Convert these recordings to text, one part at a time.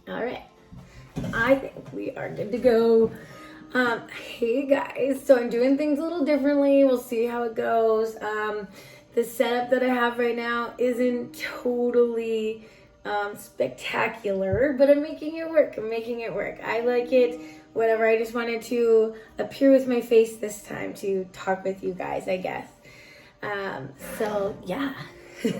All right, I think we are good to go. Hey guys, so I'm doing things a little differently. We'll see how it goes. The setup that I have right now isn't totally spectacular, but I'm making it work. I like it. Whatever. I just wanted to appear with my face this time to talk with you guys, I guess. So yeah,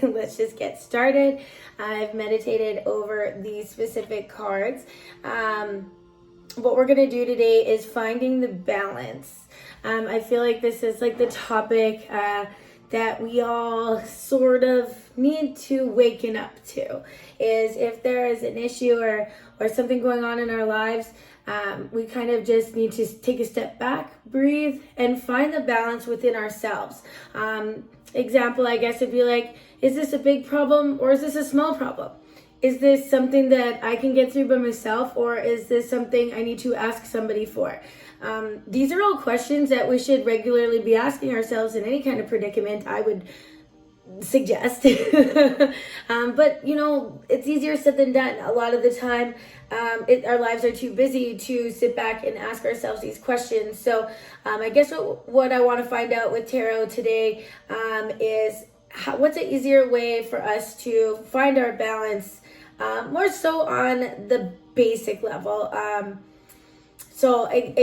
let's just get started. I've meditated over these specific cards. What we're going to do today is finding the balance. I feel like this is like the topic that we all sort of need to waken up to, is if there is an issue or something going on in our lives, we kind of just need to take a step back, breathe, and find the balance within ourselves. Example, I guess, would be like, is this a big problem or is this a small problem? Is this something that I can get through by myself, or is this something I need to ask somebody for? These are all questions that we should regularly be asking ourselves in any kind of predicament, I would suggest. But, you know, it's easier said than done. A lot of the time, our lives are too busy to sit back and ask ourselves these questions. So I guess what I want to find out with tarot today is what's an easier way for us to find our balance, more so on the basic level. So I'm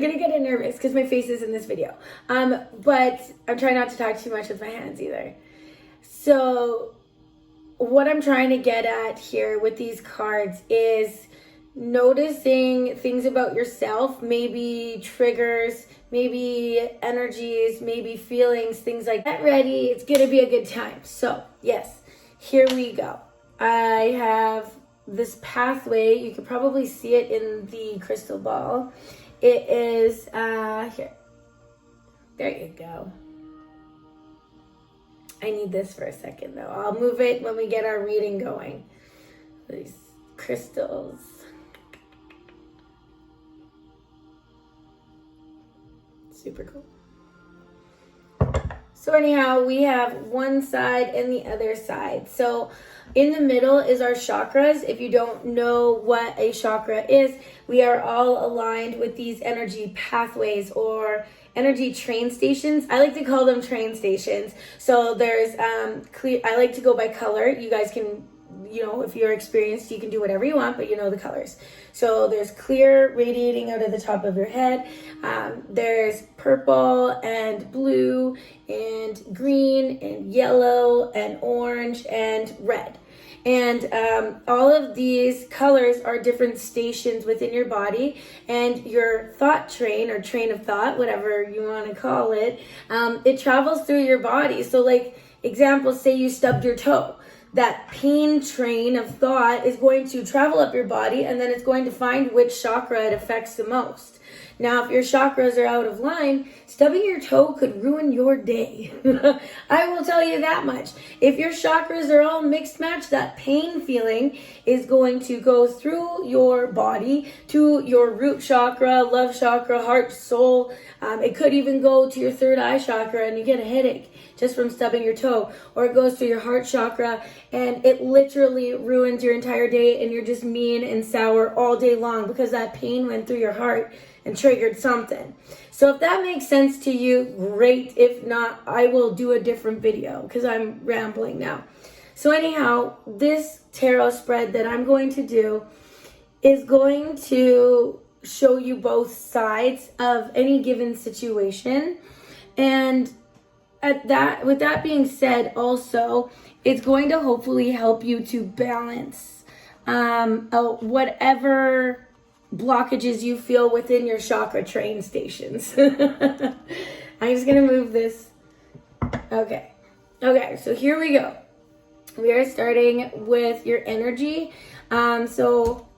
gonna get nervous because my face is in this video, but I'm trying not to talk too much with my hands either. So what I'm trying to get at here with these cards is noticing things about yourself, maybe triggers, maybe energies, maybe feelings, things like that. Get ready, it's gonna be a good time. So yes, here we go. I have this pathway. You can probably see it in the crystal ball. It is here. There you go. I need this for a second though. I'll move it when we get our reading going. These crystals. Super cool. So anyhow, we have one side and the other side. So in the middle is our chakras. If you don't know what a chakra is, we are all aligned with these energy pathways or energy train stations. I like to call them train stations. So there's clear. I like to go by color. You guys can, you know, if you're experienced, you can do whatever you want, but you know the colors. So there's clear radiating out of the top of your head. There's purple and blue and green and yellow and orange and red. And all of these colors are different stations within your body, and your thought train or train of thought, whatever you want to call it, it travels through your body. So like example, say you stubbed your toe. That pain train of thought is going to travel up your body, and then it's going to find which chakra it affects the most. Now, if your chakras are out of line, stubbing your toe could ruin your day. I will tell you that much. If your chakras are all mixed match, that pain feeling is going to go through your body to your root chakra, love chakra, heart, soul. It could even go to your third eye chakra and you get a headache just from stubbing your toe. Or it goes to your heart chakra and it literally ruins your entire day and you're just mean and sour all day long because that pain went through your heart and triggered something. So if that makes sense to you, great. If not, I will do a different video because I'm rambling now. So anyhow, this tarot spread that I'm going to do is going to show you both sides of any given situation. And with that being said, also, it's going to hopefully help you to balance whatever blockages you feel within your chakra train stations. I'm just gonna move this. Okay, so here we go. We are starting with your energy. So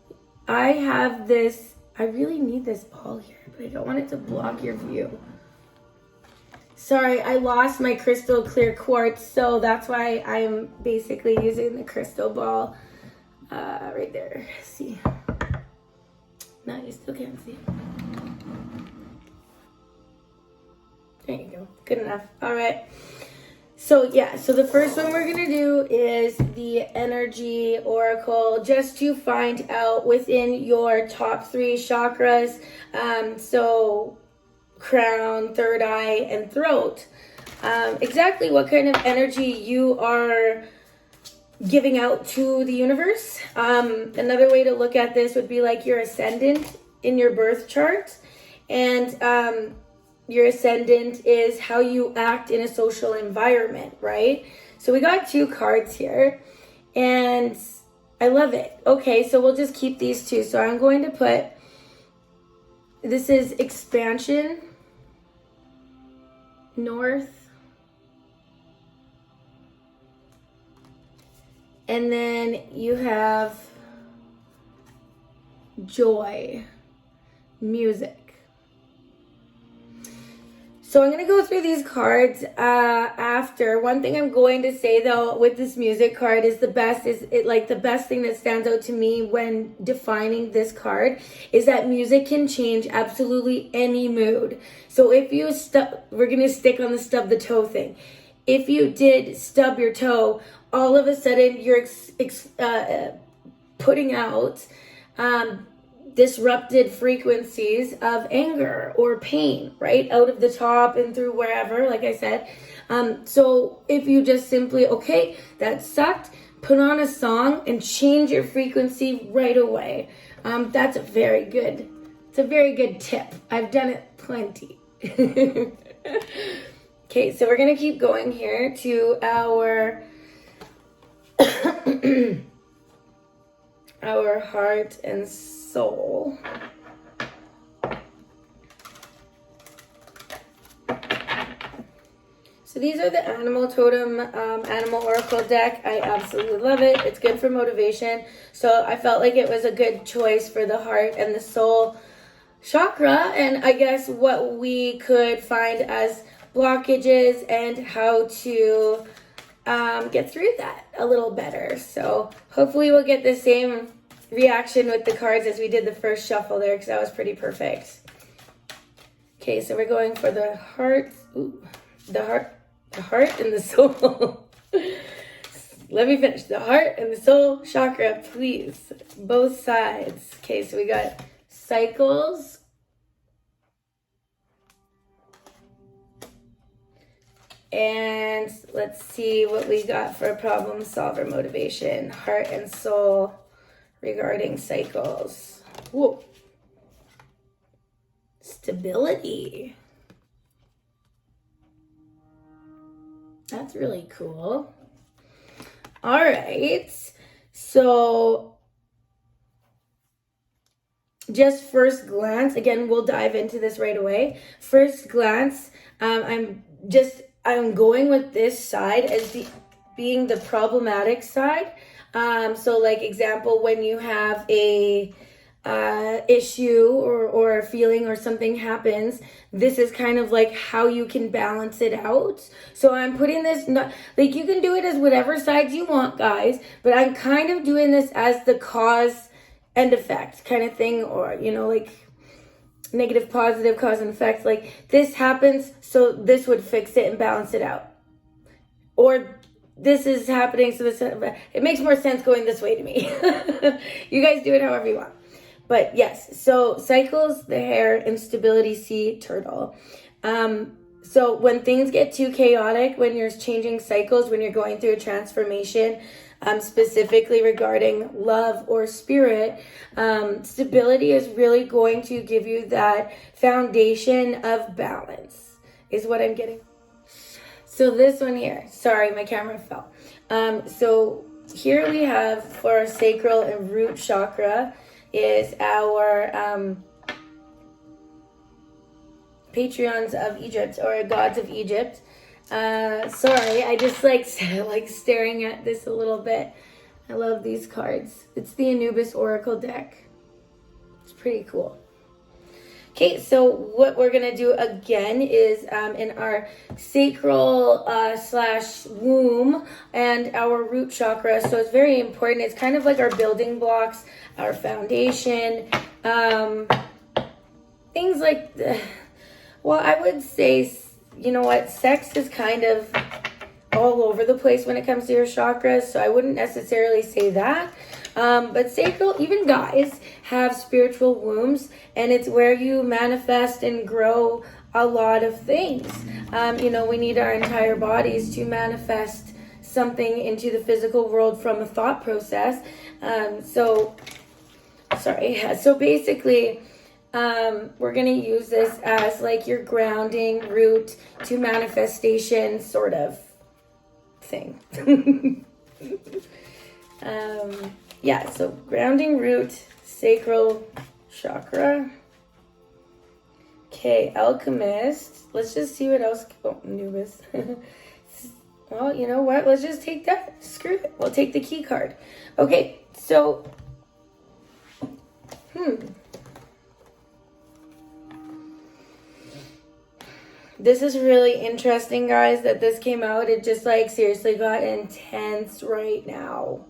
I have this, I really need this ball here, but I don't want it to block your view. Sorry, I lost my crystal clear quartz, so that's why I'm basically using the crystal ball right there. See? No, you still can't see. There you go. Good enough. All right. So yeah, so the first one we're gonna do is the energy oracle, just to find out within your top 3 chakras, so crown, third eye, and throat, exactly what kind of energy you are giving out to the universe. Another way to look at this would be like your ascendant in your birth chart, and your ascendant is how you act in a social environment, right? So we got 2 cards here, and I love it. Okay, so we'll just keep these 2. So I'm going to put, this is expansion, north, and then you have joy, music. So I'm going to go through these cards after. One thing I'm going to say though with this music card is the best thing that stands out to me when defining this card is that music can change absolutely any mood. So if you we're going to stick on the stub the toe thing. If you did stub your toe, all of a sudden you're putting out disrupted frequencies of anger or pain, right? Out of the top and through wherever, like I said. So if you just simply, okay, that sucked, put on a song and change your frequency right away. That's a very good, it's a very good tip. I've done it plenty. Okay, so we're going to keep going here to our our heart and soul. So these are the animal totem, animal oracle deck. I absolutely love it. It's good for motivation. So I felt like it was a good choice for the heart and the soul chakra, and I guess what we could find as blockages and how to get through that a little better. So hopefully we'll get the same reaction with the cards as we did the first shuffle there, because that was pretty perfect. Okay, so we're going for the heart. Ooh, the heart and the soul. Let me finish. The heart and the soul chakra, please. Both sides. Okay, so we got cycles. And let's see what we got for problem solver motivation. Heart and soul regarding cycles. Whoa. Stability. That's really cool. All right. So just first glance, again, we'll dive into this right away. First glance, I'm going with this side as being the problematic side. So like example, when you have a issue or a feeling or something happens, this is kind of like how you can balance it out. So I'm putting this, like you can do it as whatever sides you want, guys, but I'm kind of doing this as the cause and effect kind of thing, or, you know, like negative, positive, cause and effect. Like this happens, so this would fix it and balance it out. Or this is happening, so this, it makes more sense going this way to me. You guys do it however you want. But yes, so cycles, the hare, and stability, sea turtle. So when things get too chaotic, when you're changing cycles, when you're going through a transformation, specifically regarding love or spirit, stability is really going to give you that foundation of balance, is what I'm getting. So this one here, sorry, my camera fell. So here we have for our sacral and root chakra is our patrons of Egypt, or gods of Egypt. Sorry, I just like staring at this a little bit. I love these cards. It's the Anubis Oracle deck. It's pretty cool. Okay, so what we're gonna do again is in our sacral slash womb and our root chakra. So it's very important. It's kind of like our building blocks, our foundation, things like, well, I would say, you know what, sex is kind of all over the place when it comes to your chakras, so I wouldn't necessarily say that. But sacral, even guys have spiritual wombs, and it's where you manifest and grow a lot of things. We need our entire bodies to manifest something into the physical world from a thought process. So basically, we're going to use this as like your grounding route to manifestation sort of thing. So grounding root, sacral chakra. Okay, alchemist. Let's just see what else. Oh, Anubis. Well, you know what? Let's just take that. Screw it. We'll take the key card. Okay, so. This is really interesting, guys, that this came out. It just, like, seriously got intense right now.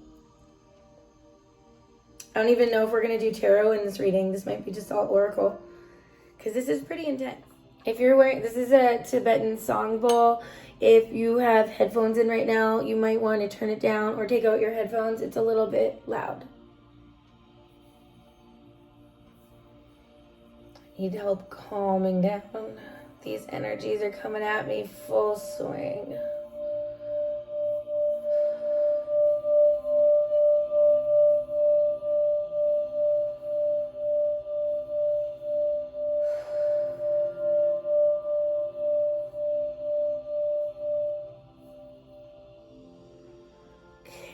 I don't even know if we're going to do tarot in this reading. This might be just all oracle, because this is pretty intense. If you're wearing, this is a Tibetan song bowl. If you have headphones in right now, you might want to turn it down or take out your headphones. It's a little bit loud. Need help calming down. These energies are coming at me full swing.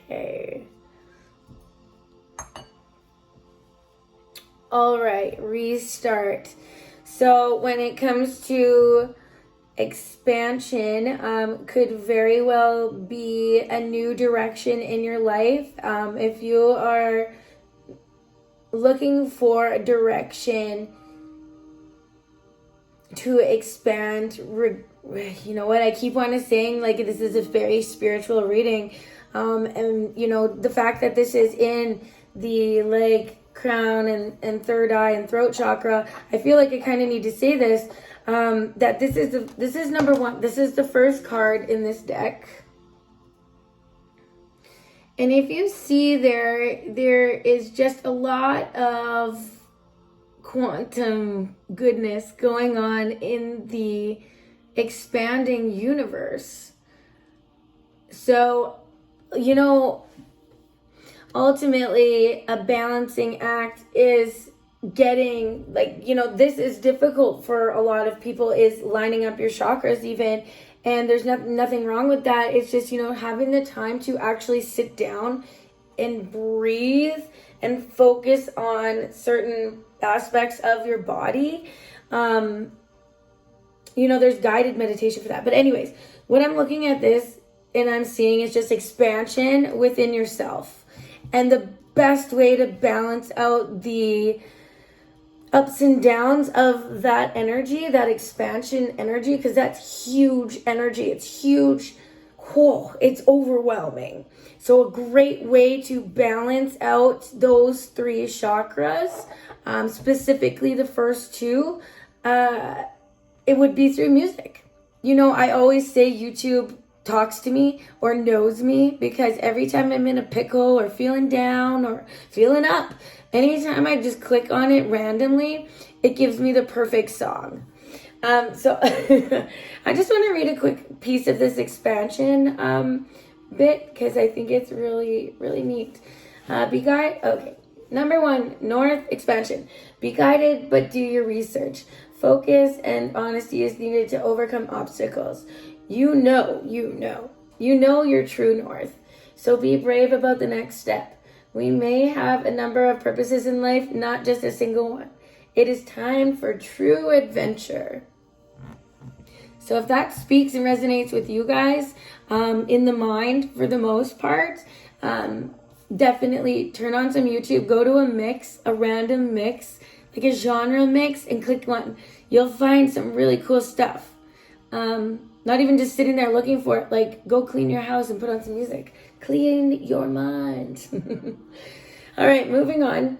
Okay. All right, restart. So when it comes to expansion, could very well be a new direction in your life. If you are looking for a direction to expand, you know what, I keep on saying, like, this is a very spiritual reading. And you know, the fact that this is in the leg, crown, and third eye and throat chakra, I feel like I kind of need to say this, that this is number one. This is the first card in this deck. And if you see there is just a lot of quantum goodness going on in the expanding universe. So, you know, ultimately a balancing act is getting, like, you know, this is difficult for a lot of people, is lining up your chakras even, and there's nothing wrong with that. It's just, you know, having the time to actually sit down and breathe and focus on certain aspects of your body. You know, there's guided meditation for that. But anyways, when I'm looking at this and I'm seeing is just expansion within yourself. And the best way to balance out the ups and downs of that energy, that expansion energy, because that's huge energy. It's huge. Whoa, it's overwhelming. So a great way to balance out those three chakras, specifically the first two, it would be through music. You know, I always say YouTube talks to me or knows me, because every time I'm in a pickle or feeling down or feeling up, anytime I just click on it randomly, it gives me the perfect song. So I just want to read a quick piece of this expansion bit, because I think it's really, really neat. Okay. Number 1, North expansion. Be guided, but do your research. Focus and honesty is needed to overcome obstacles. You know your true north. So be brave about the next step. We may have a number of purposes in life, not just a single one. It is time for true adventure. So if that speaks and resonates with you guys, in the mind for the most part, definitely turn on some YouTube, go to a mix, a random mix, like a genre mix, and click one. You'll find some really cool stuff. Not even just sitting there looking for it, like go clean your house and put on some music. Clean your mind. All right, moving on.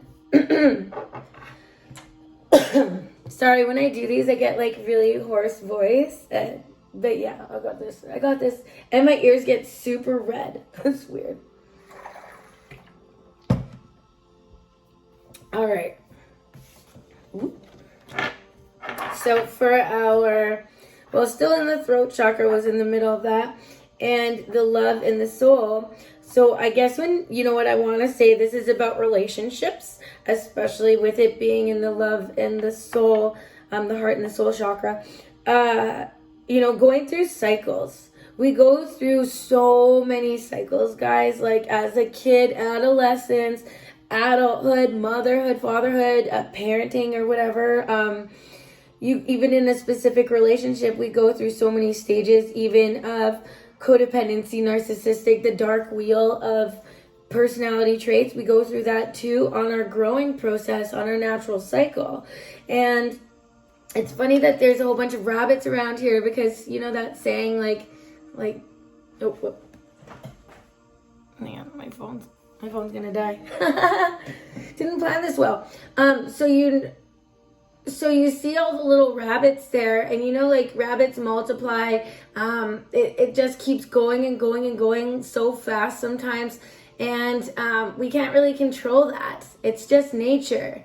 Sorry, when I do these, I get like really hoarse voice. But yeah, I got this. And my ears get super red. It's weird. All right. So for our, well, still in the throat chakra, was in the middle of that, and the love and the soul. So I guess when, you know what I want to say, this is about relationships, especially with it being in the love and the soul, the heart and the soul chakra. You know, going through cycles. We go through so many cycles, guys, like as a kid, adolescence, adulthood, motherhood, fatherhood, parenting, or whatever. You even in a specific relationship, we go through so many stages, even of codependency, narcissistic, the dark wheel of personality traits. We go through that too on our growing process, on our natural cycle. And it's funny that there's a whole bunch of rabbits around here, because you know that saying, like, oh, whoop. Man, my phone's gonna die. Didn't plan this well. So you see all the little rabbits there, and you know, like, rabbits multiply. It just keeps going and going and going so fast sometimes, and we can't really control that. It's just nature.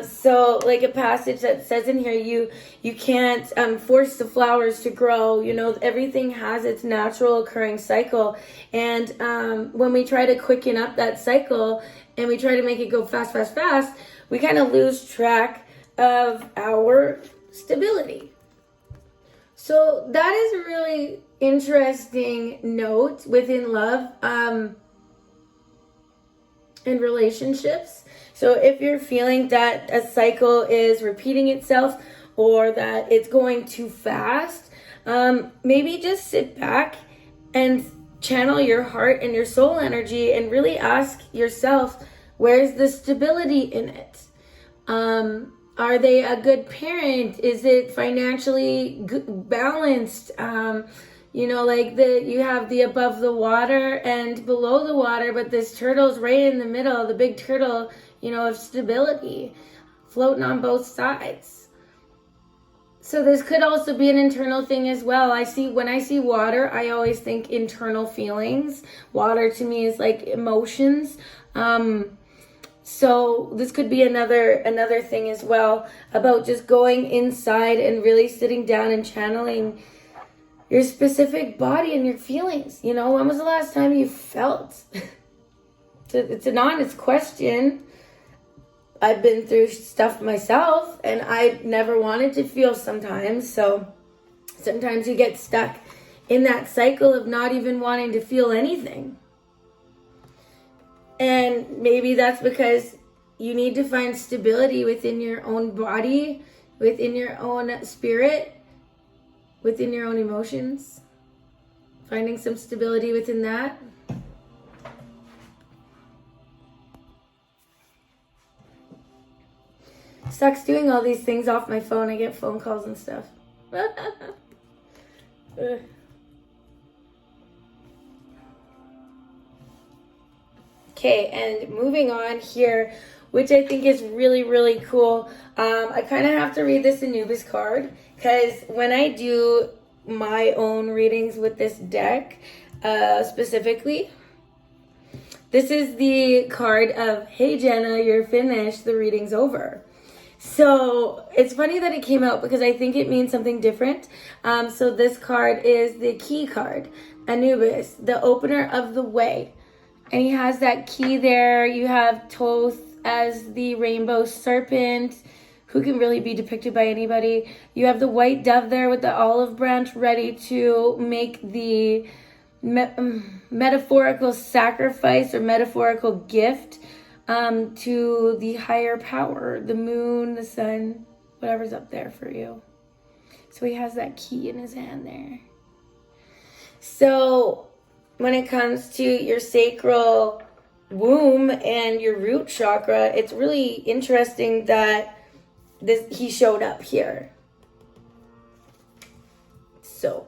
So like a passage that says in here, you can't force the flowers to grow. You know, everything has its natural occurring cycle. And when we try to quicken up that cycle and we try to make it go fast, we kind of lose track of our stability. So that is a really interesting note within love and relationships. So if you're feeling that a cycle is repeating itself, or that it's going too fast, maybe just sit back and channel your heart and your soul energy and really ask yourself, where's the stability in it? Are they a good parent? Is it financially balanced? You know, like you have the above the water and below the water, but this turtle's right in the middle, the big turtle, you know, of stability, floating on both sides. So this could also be an internal thing as well. When I see water, I always think internal feelings. Water to me is like emotions. So this could be another thing as well, about just going inside and really sitting down and channeling your specific body and your feelings. You know, when was the last time you felt? It's an honest question. I've been through stuff myself, and I never wanted to feel sometimes. So sometimes you get stuck in that cycle of not even wanting to feel anything. And maybe that's because you need to find stability within your own body, within your own spirit, within your own emotions. Finding some stability within that. Sucks doing all these things off my phone. I get phone calls and stuff. Okay, and moving on here, which I think is really, really cool. I kind of have to read this Anubis card, because when I do my own readings with this deck, specifically, this is the card of, hey Jenna, you're finished, the reading's over. So it's funny that it came out, because I think it means something different. So this card is the key card, Anubis, the opener of the way. And he has that key there. You have Thoth as the rainbow serpent, who can really be depicted by anybody. You have the white dove there with the olive branch, ready to make the metaphorical sacrifice or metaphorical gift to the higher power, the moon, the sun, whatever's up there for you. So he has that key in his hand there. So when it comes to your sacral womb and your root chakra, it's really interesting that he showed up here. So,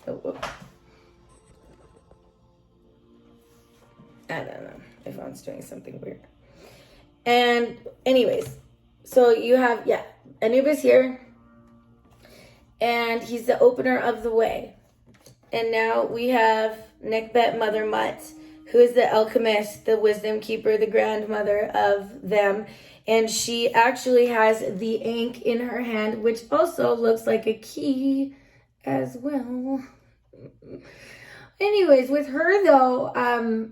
I don't know. My phone's doing something weird. And anyways, so you have, Anubis here. and he's the opener of the way. And now we have Nekbet Mother Mutt, who is the alchemist, the wisdom keeper, the grandmother of them. And she actually has the ink in her hand, which also looks like a key as well. Anyways, with her though,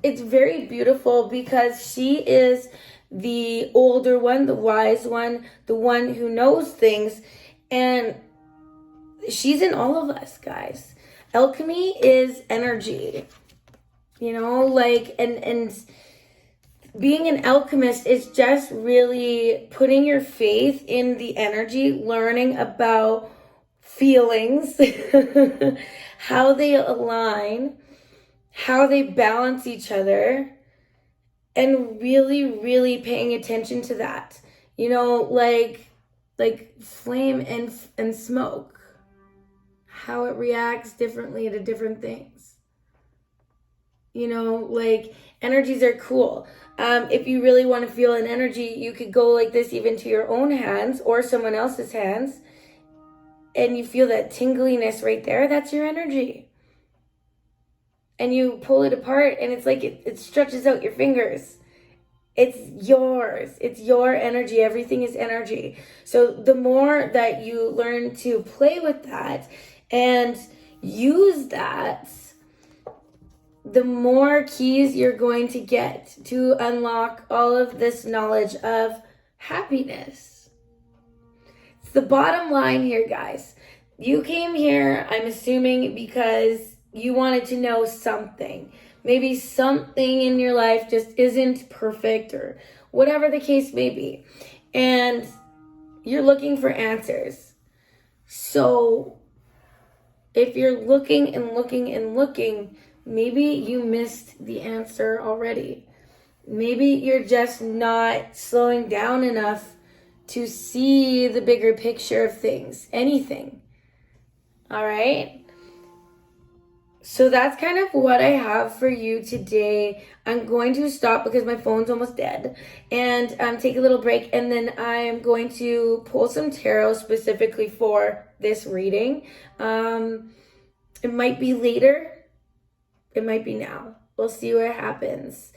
it's very beautiful because she is the older one, the wise one, the one who knows things. And she's in all of us, guys. Alchemy is energy, like, and being an alchemist is just really putting your faith in the energy, learning about feelings, how they align, how they balance each other, and really, really paying attention to that. Like flame and smoke, how it reacts differently to different things. Like energies are cool. If you really want to feel an energy, you could go like this even to your own hands or someone else's hands, and you feel that tingliness right there. That's your energy. And you pull it apart, and it's like it stretches out your fingers. It's yours. It's your energy. Everything is energy. So the more that you learn to play with that and use that, the more keys you're going to get to unlock all of this knowledge of happiness. It's the bottom line here, guys. You came here, I'm assuming, because you wanted to know something. Maybe something in your life just isn't perfect, or whatever the case may be. And you're looking for answers. So if you're looking and looking and looking, maybe you missed the answer already. Maybe you're just not slowing down enough to see the bigger picture of things, anything. All right? So that's kind of what I have for you today. I'm going to stop because my phone's almost dead, and take a little break, and then I'm going to pull some tarot specifically for this reading. It might be later. It might be now. We'll see what happens.